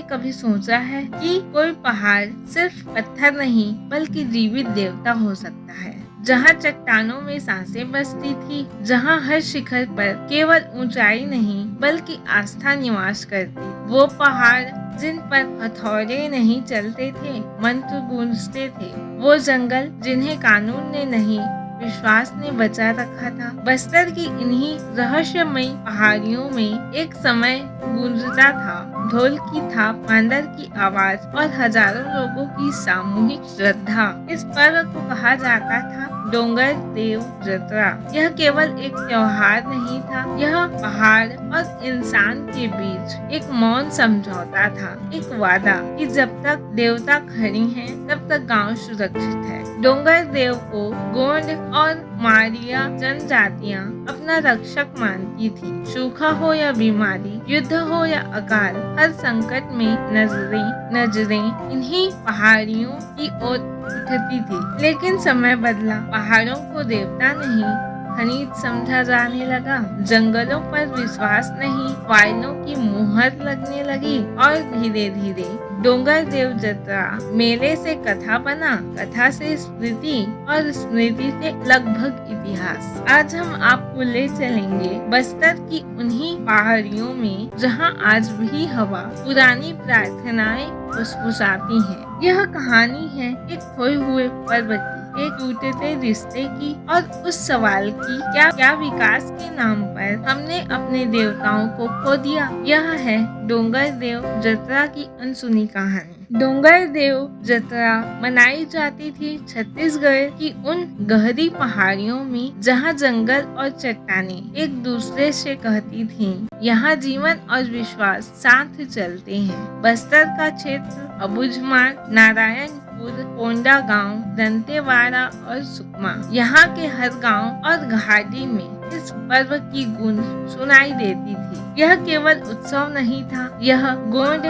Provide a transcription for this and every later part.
आपने कभी सोचा है कि कोई पहाड़ सिर्फ पत्थर नहीं बल्कि जीवित देवता हो सकता है, जहाँ चट्टानों में सांसें बसती थी, जहाँ हर शिखर पर केवल ऊंचाई नहीं बल्कि आस्था निवास करती। वो पहाड़ जिन पर हथौड़े नहीं चलते थे, मंत्र गूंजते थे। वो जंगल जिन्हें कानून ने नहीं विश्वास ने बचा रखा था। बस्तर की इन्हीं रहस्यमयी पहाड़ियों में एक समय गूंजता था ढोल की थाप, मांदर की आवाज और हजारों लोगों की सामूहिक श्रद्धा। इस पर्व को कहा जाता था डोंगर देव जतरा। यह केवल एक त्योहार नहीं था, यह पहाड़ और इंसान के बीच एक मौन समझौता था, एक वादा कि जब तक देवता खड़ी हैं, तब तक गांव सुरक्षित है। डोंगर देव को गोंड और मारिया जनजातियां अपना रक्षक मानती थी। सूखा हो या बीमारी, युद्ध हो या अकाल, हर संकट में नजरें इन्हीं पहाड़ियों की ओर उठती थी। लेकिन समय बदला, पहाड़ों को देवता नहीं खनिज समझा जाने लगा। जंगलों पर विश्वास नहीं, फाइलों की मुहर लगने लगी और धीरे धीरे डोंगर देव जतरा मेले से कथा बना, कथा से स्मृति और स्मृति से लगभग इतिहास। आज हम आपको ले चलेंगे बस्तर की उन्हीं पहाड़ियों में, जहां आज भी हवा पुरानी प्रार्थनाएं फुसफुसाती हैं। यह कहानी है एक खोए हुए पर्व की, एक टूटते रिश्ते की और उस सवाल की, क्या विकास के नाम पर हमने अपने देवताओं को खो दिया। यह है डोंगर देव जतरा की अनसुनी कहानी। डोंगर देव जतरा मनाई जाती थी छत्तीसगढ़ की उन गहरी पहाड़ियों में, जहां जंगल और चट्टानें एक दूसरे से कहती थीं, यहाँ जीवन और विश्वास साथ चलते हैं। बस्तर का क्षेत्र अबुझमाड़, नारायणपुर, कोंडा गांव, दंतेवाड़ा और सुकमा, यहाँ के हर गांव और घाटी में इस पर्व की गूंज सुनाई देती थी। यह केवल उत्सव नहीं था, यह गोंड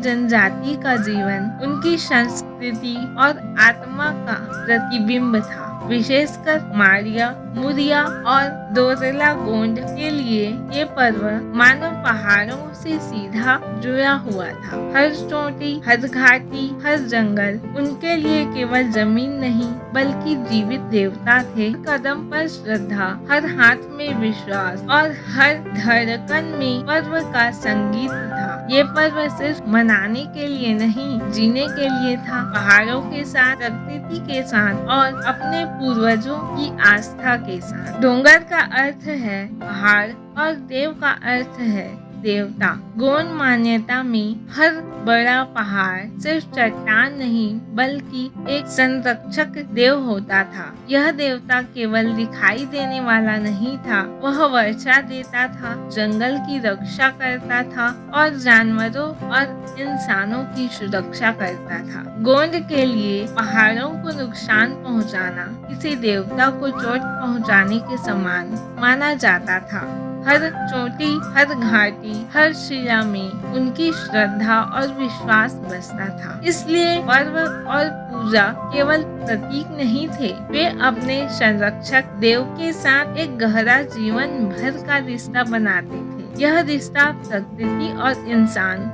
जनजाति का जीवन, उनकी संस्कृति और आत्मा का प्रतिबिंब था। विशेषकर मारिया, मुरिया और दोरला गोंड के लिए ये पर्व मानो पहाड़ों से सीधा जुड़ा हुआ था। हर चोटी, हर घाटी, हर जंगल उनके लिए केवल जमीन नहीं बल्कि जीवित देवता थे। कदम पर श्रद्धा, हर हाथ में विश्वास और हर धड़कन में पर्व का संगीत था। ये पर्व सिर्फ मनाने के लिए नहीं, जीने के लिए था, पहाड़ों के साथ, प्रकृति के साथ और अपने पूर्वजों की आस्था के साथ। डोंगर का अर्थ है पहाड़ और देव का अर्थ है देवता। गोंड मान्यता में हर बड़ा पहाड़ सिर्फ चट्टान नहीं बल्कि एक संरक्षक देव होता था। यह देवता केवल दिखाई देने वाला नहीं था, वह वर्षा देता था, जंगल की रक्षा करता था और जानवरों और इंसानों की सुरक्षा करता था। गोंड के लिए पहाड़ों को नुकसान पहुंचाना किसी देवता को चोट पहुंचाने के समान माना जाता था। हर चोटी, हर घाटी, हर शिला में उनकी श्रद्धा और विश्वास बसता था। इसलिए पर्व और पूजा केवल प्रतीक नहीं थे, वे अपने संरक्षक देव के साथ एक गहरा जीवन भर का रिश्ता बनाते थे। यह रिश्ता प्रकृति और इंसान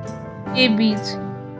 के बीच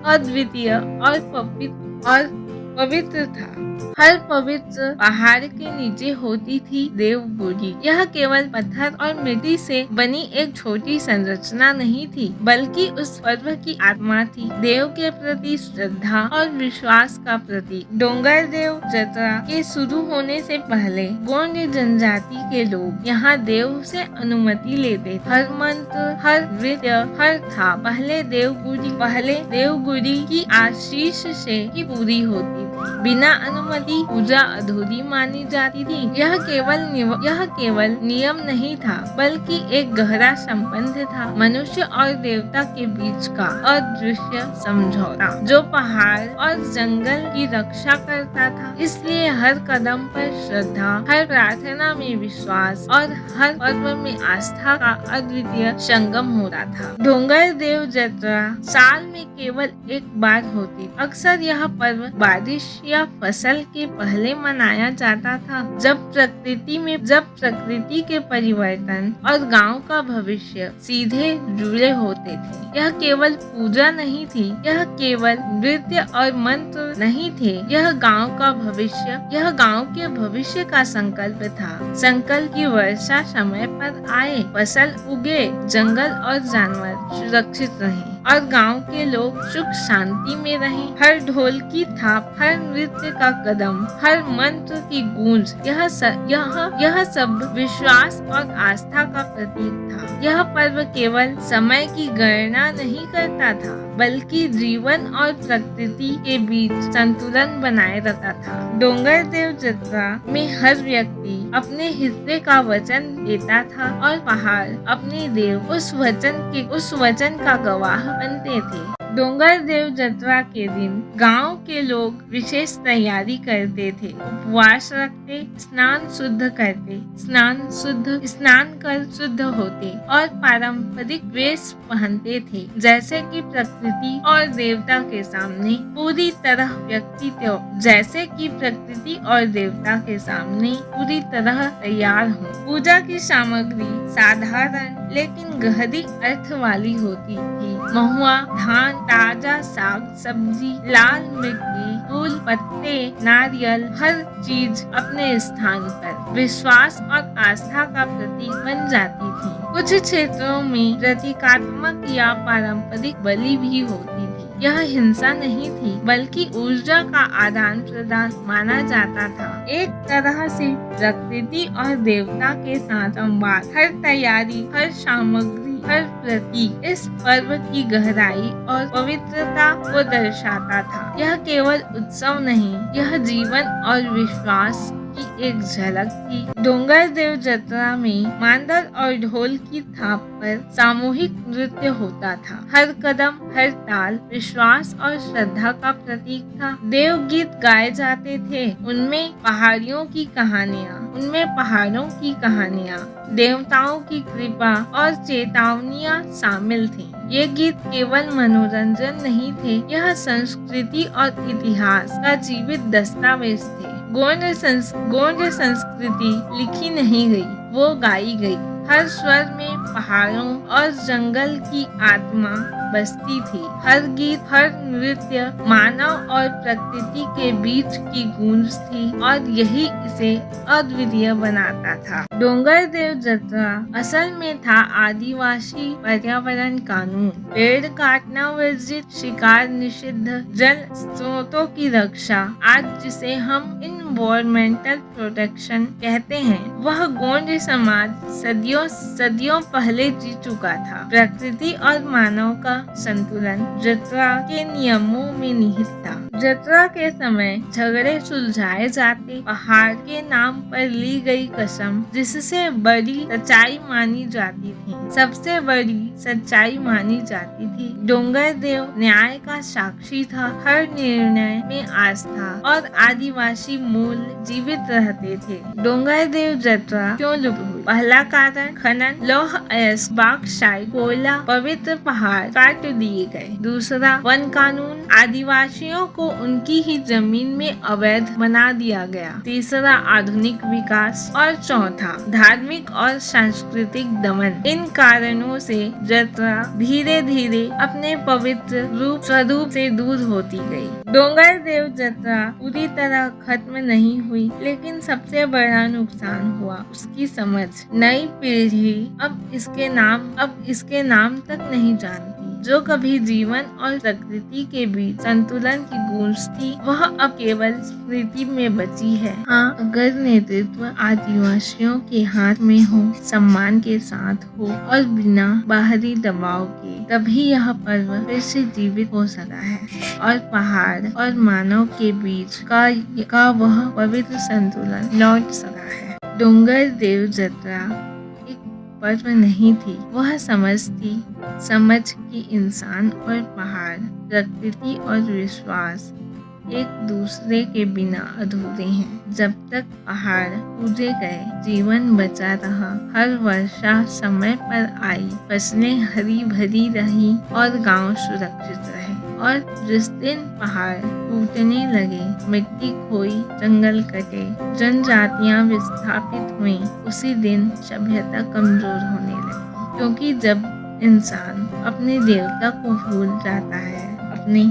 अद्वितीय और पवित्र था। हर पवित्र पहाड़ के नीचे होती थी देवगुड़ी। यह केवल पत्थर और मिट्टी से बनी एक छोटी संरचना नहीं थी, बल्कि उस पर्व की आत्मा थी, देव के प्रति श्रद्धा और विश्वास का प्रतीक। डोंगर देव जतरा के शुरू होने से पहले गोंड जनजाति के लोग यहाँ देव से अनुमति लेते। हर मंत्र, हर नृत्य, हर था पहले देवगुड़ी की आशीष से ही पूरी होती थी। बिना अनुमति पूजा अधूरी मानी जाती थी। यह केवल नियम नहीं था, बल्कि एक गहरा संबंध था, मनुष्य और देवता के बीच का अदृश्य समझौता, जो पहाड़ और जंगल की रक्षा करता था। इसलिए हर कदम पर श्रद्धा, हर प्रार्थना में विश्वास और हर पर्व में आस्था का अद्वितीय संगम होता था। डोंगर देव जतरा साल में केवल एक बार होती। अक्सर यह पर्व बारिश बारिश या फसल के पहले मनाया जाता था, जब प्रकृति के परिवर्तन और गांव का भविष्य सीधे जुड़े होते थे। यह केवल पूजा नहीं थी, यह केवल नृत्य और मंत्र नहीं थे, यह गांव के भविष्य का संकल्प था। संकल्प की वर्षा समय पर आए, फसल उगे, जंगल और जानवर सुरक्षित रहे और गांव के लोग सुख शांति में रहें। हर ढोल की थाप, हर नृत्य का कदम, हर मंत्र की गूंज, यह सब विश्वास और आस्था का प्रतीक था। यह पर्व केवल समय की गणना नहीं करता था, बल्कि जीवन और प्रकृति के बीच संतुलन बनाए रखता था। डोंगर देव जत्रा में हर व्यक्ति अपने हिस्से का वचन देता था और पहाड़ अपने देव उस वचन का गवाह बनते थे। डोंगर देव जत्रा के दिन गांव के लोग विशेष तैयारी करते थे, उपवास रखते, स्नान कर शुद्ध होते और पारंपरिक वेश पहनते थे, जैसे कि प्रकृति और देवता के सामने पूरी तैयार हो। पूजा की सामग्री साधारण लेकिन गहरी अर्थ वाली होती थी। महुआ, धान, ताजा साग सब्जी, लाल मिट्टी, फूल, पत्ते, नारियल, हर चीज अपने स्थान पर विश्वास और आस्था का प्रतीक बन जाती थी। कुछ क्षेत्रों में प्रतीकात्मक या पारंपरिक बलि भी होती थी। यह हिंसा नहीं थी, बल्कि ऊर्जा का आदान प्रदान माना जाता था। एक तरह से प्रकृति और देवता के साथ संवाद, हर तैयारी, हर सामग्री, हर प्रतीक इस पर्व की गहराई और पवित्रता को दर्शाता था। यह केवल उत्सव नहीं, यह जीवन और विश्वास की एक झलक थी। डोंगर देव जत्रा में मांदर और ढोल की थाप पर सामूहिक नृत्य होता था। हर कदम, हर ताल विश्वास और श्रद्धा का प्रतीक था। देव गीत गाए जाते थे, उनमें पहाड़ों की कहानियाँ, देवताओं की कृपा और चेतावनियाँ शामिल थीं। ये गीत केवल मनोरंजन नहीं थे, यह संस्कृति और इतिहास का जीवित दस्तावेज थे। गोंड संस्कृति लिखी नहीं गई, वो गाई गई। हर स्वर में पहाड़ों और जंगल की आत्मा बसती थी। हर गीत, हर नृत्य मानव और प्रकृति के बीच की गूंज थी और यही इसे अद्वितीय बनाता था। डोंगर देव जत्रा असल में था आदिवासी पर्यावरण कानून। पेड़ काटना वर्जित, शिकार निषिद्ध, जल स्रोतों की रक्षा, आज जिसे हम इन्वायरमेंटल प्रोटेक्शन कहते हैं, वह गोंड समाज सदियों पहले जी चुका था। प्रकृति और मानव का संतुलन जत्रा के नियमों में निहित था। जत्रा के समय झगड़े सुलझाए जाते, पहाड़ के नाम पर ली गई कसम जिससे बड़ी सच्चाई मानी जाती थी, सबसे बड़ी सच्चाई मानी जाती थी। डोंगर देव न्याय का साक्षी था, हर निर्णय में आस्था और आदिवासी मूल्य जीवित रहते थे। डोंगर देव जत्रा क्यों लुप्त हुई? पहला कारण खनन, लौह अयस्क, बाक्साइट, कोयला, पवित्र पहाड़ काट दिए गए। दूसरा वन कानून, आदिवासियों को उनकी ही जमीन में अवैध बना दिया गया। तीसरा आधुनिक विकास और चौथा धार्मिक और सांस्कृतिक दमन। इन कारणों से जत्रा धीरे धीरे अपने पवित्र स्वरूप से दूर होती गई। डोंगर देव जत्रा पूरी तरह खत्म नहीं हुई, लेकिन सबसे बड़ा नुकसान हुआ उसकी समझ। नई पीढ़ी अब इसके नाम तक नहीं जानती। जो कभी जीवन और प्रकृति के बीच संतुलन की गूंज थी, वह अब केवल स्मृति में बची है। हाँ, अगर नेतृत्व आदिवासियों के हाथ में हो, सम्मान के साथ हो और बिना बाहरी दबाव के, तभी यह पर्व फिर से जीवित हो सका है और पहाड़ और मानव के बीच का वह पवित्र संतुलन लौट सका है। डोंगर देव जत्रा पर्व नहीं थी, वह समझ कि इंसान और पहाड़, प्रकृति और विश्वास एक दूसरे के बिना अधूरे हैं। जब तक पहाड़ पूजे गए, जीवन बचा रहा, हर वर्षा समय पर आई, फसलें हरी भरी रही और गांव सुरक्षित रहे। और जिस दिन पहाड़ टूटने लगे, मिट्टी खोई, जंगल कटे, जनजातियां विस्थापित हुई, उसी दिन सभ्यता कमजोर होने लगी। क्योंकि जब इंसान अपने देवता को भूल जाता है, अपने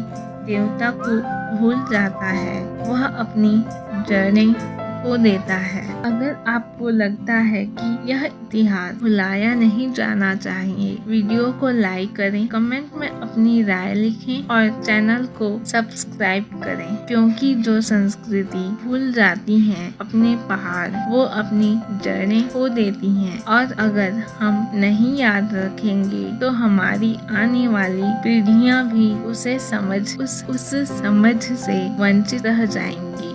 देवता को भूल जाता है, वह अपनी जड़ें खो देता है। अगर आपको लगता है कि यह इतिहास भुलाया नहीं जाना चाहिए, वीडियो को लाइक करें, कमेंट में अपनी राय लिखें और चैनल को सब्सक्राइब करें। क्योंकि जो संस्कृति भूल जाती है अपने पहाड़, वो अपनी जड़ें खो देती हैं, और अगर हम नहीं याद रखेंगे तो हमारी आने वाली पीढ़ियां भी उस समझ से वंचित रह जाएंगी।